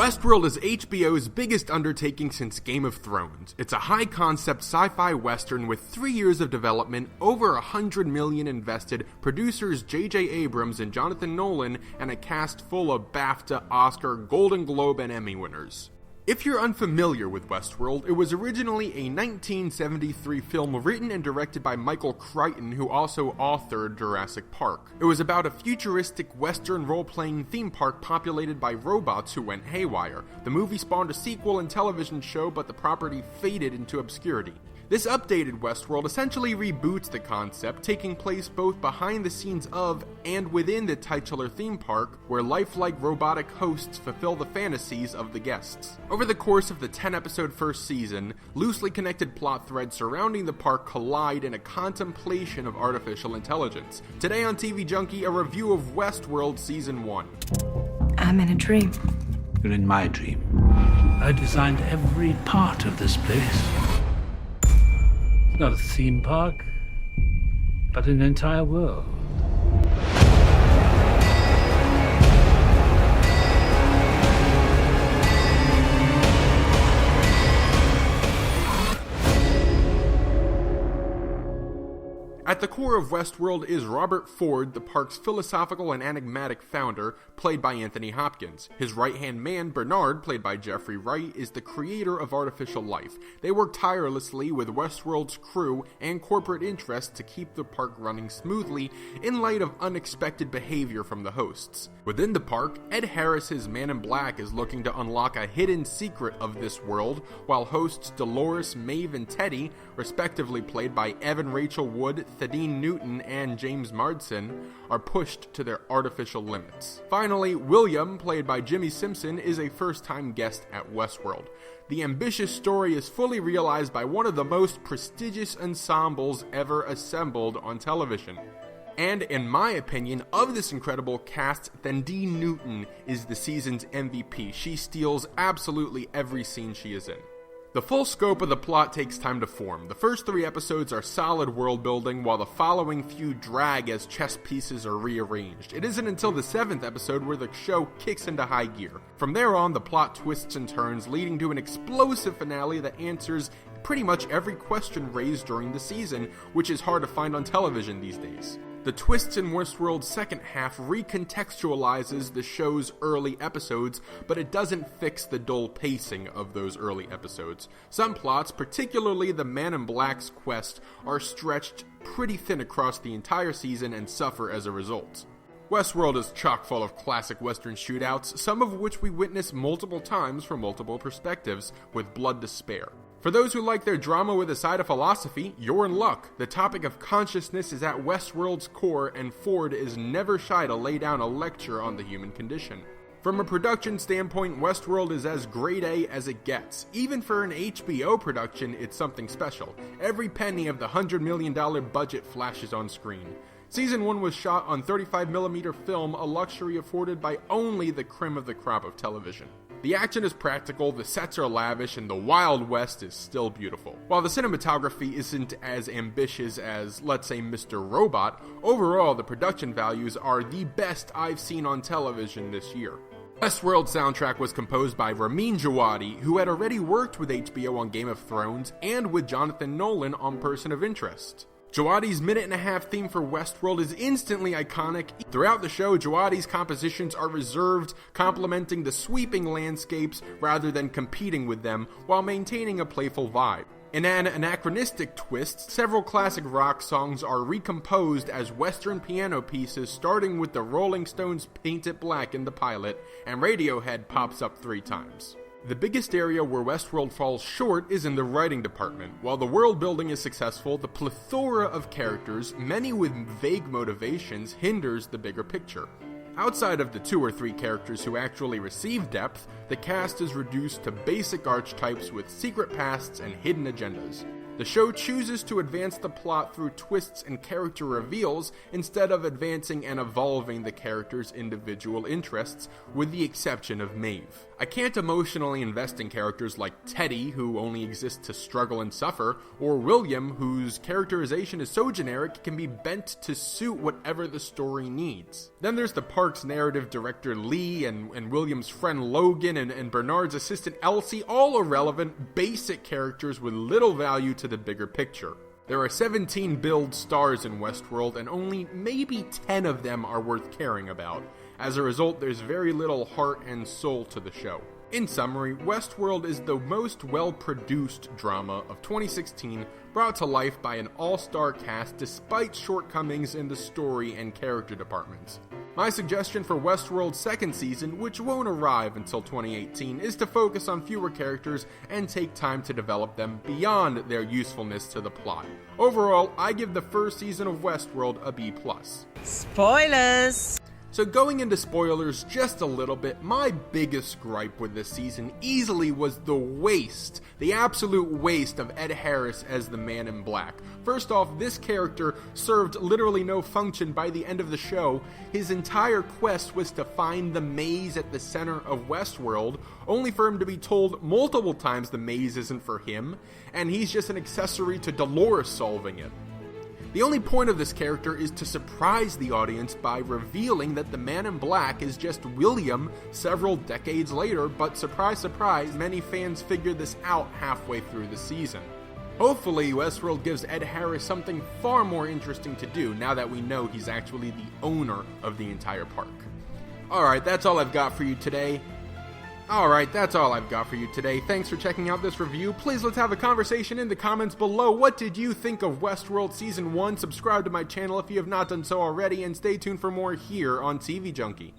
Westworld is HBO's biggest undertaking since Game of Thrones. It's a high-concept sci-fi western with 3 years of development, over $100 million invested, producers J.J. Abrams and Jonathan Nolan, and a cast full of BAFTA, Oscar, Golden Globe, and Emmy winners. If you're unfamiliar with Westworld, it was originally a 1973 film written and directed by Michael Crichton, who also authored Jurassic Park. It was about a futuristic Western role-playing theme park populated by robots who went haywire. The movie spawned a sequel and television show, but the property faded into obscurity. This updated Westworld essentially reboots the concept, taking place both behind the scenes of and within the titular theme park, where lifelike robotic hosts fulfill the fantasies of the guests. Over the course of the 10-episode first season, loosely connected plot threads surrounding the park collide in a contemplation of artificial intelligence. Today on TVJunkie, a review of Westworld Season 1. I'm in a dream. You're in my dream. I designed every part of this place. It's not a theme park, but an entire world. At the core of Westworld is Robert Ford, the park's philosophical and enigmatic founder, played by Anthony Hopkins. His right-hand man, Bernard, played by Jeffrey Wright, is the creator of artificial life. They work tirelessly with Westworld's crew and corporate interests to keep the park running smoothly in light of unexpected behavior from the hosts. Within the park, Ed Harris's Man in Black is looking to unlock a hidden secret of this world, while hosts Dolores, Maeve, and Teddy, respectively played by Evan Rachel Wood, Thaddean Newton, and James Marsden, are pushed to their artificial limits. Finally, William, played by Jimmy Simpson, is a first-time guest at Westworld. The ambitious story is fully realized by one of the most prestigious ensembles ever assembled on television. And in my opinion, of this incredible cast, Thaddean Newton is the season's MVP. She steals absolutely every scene she is in. The full scope of the plot takes time to form. The first 3 episodes are solid world building, while the following few drag as chess pieces are rearranged. It isn't until the 7th episode where the show kicks into high gear. From there on, the plot twists and turns, leading to an explosive finale that answers pretty much every question raised during the season, which is hard to find on television these days. The twists in Westworld's second half recontextualizes the show's early episodes, but it doesn't fix the dull pacing of those early episodes. Some plots, particularly the Man in Black's quest, are stretched pretty thin across the entire season and suffer as a result. Westworld is chock full of classic Western shootouts, some of which we witness multiple times from multiple perspectives, with blood to spare. For those who like their drama with a side of philosophy, you're in luck. The topic of consciousness is at Westworld's core, and Ford is never shy to lay down a lecture on the human condition. From a production standpoint, Westworld is as grade A as it gets. Even for an HBO production, it's something special. Every penny of the $100 million budget flashes on screen. Season 1 was shot on 35mm film, a luxury afforded by only the creme of the crop of television. The action is practical, the sets are lavish, and the Wild West is still beautiful. While the cinematography isn't as ambitious as, let's say, Mr. Robot, overall the production values are the best I've seen on television this year. Westworld's soundtrack was composed by Ramin Djawadi, who had already worked with HBO on Game of Thrones and with Jonathan Nolan on Person of Interest. Djawadi's minute-and-a-half theme for Westworld is instantly iconic. Throughout the show, Djawadi's compositions are reserved, complementing the sweeping landscapes rather than competing with them, while maintaining a playful vibe. In an anachronistic twist, several classic rock songs are recomposed as Western piano pieces, starting with the Rolling Stones' Paint It Black in the pilot, and Radiohead pops up 3 times. The biggest area where Westworld falls short is in the writing department. While the world building is successful, the plethora of characters, many with vague motivations, hinders the bigger picture. Outside of the 2 or 3 characters who actually receive depth, the cast is reduced to basic archetypes with secret pasts and hidden agendas. The show chooses to advance the plot through twists and character reveals instead of advancing and evolving the characters' individual interests, with the exception of Maeve. I can't emotionally invest in characters like Teddy, who only exists to struggle and suffer, or William, whose characterization is so generic it can be bent to suit whatever the story needs. Then there's the park's narrative director Lee, and William's friend Logan, and Bernard's assistant Elsie, all irrelevant, basic characters with little value to the bigger picture. There are 17 billed stars in Westworld, and only maybe 10 of them are worth caring about. As a result, there's very little heart and soul to the show. In summary, Westworld is the most well-produced drama of 2016, brought to life by an all-star cast despite shortcomings in the story and character departments. My suggestion for Westworld's second season, which won't arrive until 2018, is to focus on fewer characters and take time to develop them beyond their usefulness to the plot. Overall, I give the first season of Westworld a B+. Spoilers! So going into spoilers just a little bit, my biggest gripe with this season easily was the absolute waste of Ed Harris as the Man in Black. First off, this character served literally no function by the end of the show. His entire quest was to find the maze at the center of Westworld, only for him to be told multiple times the maze isn't for him, and he's just an accessory to Dolores solving it. The only point of this character is to surprise the audience by revealing that the Man in Black is just William several decades later, but surprise, surprise, many fans figured this out halfway through the season. Hopefully, Westworld gives Ed Harris something far more interesting to do now that we know he's actually the owner of the entire park. Alright, that's all I've got for you today. Thanks for checking out this review. Please let's have a conversation in the comments below. What did you think of Westworld Season 1? Subscribe to my channel if you have not done so already, and stay tuned for more here on TV Junkie.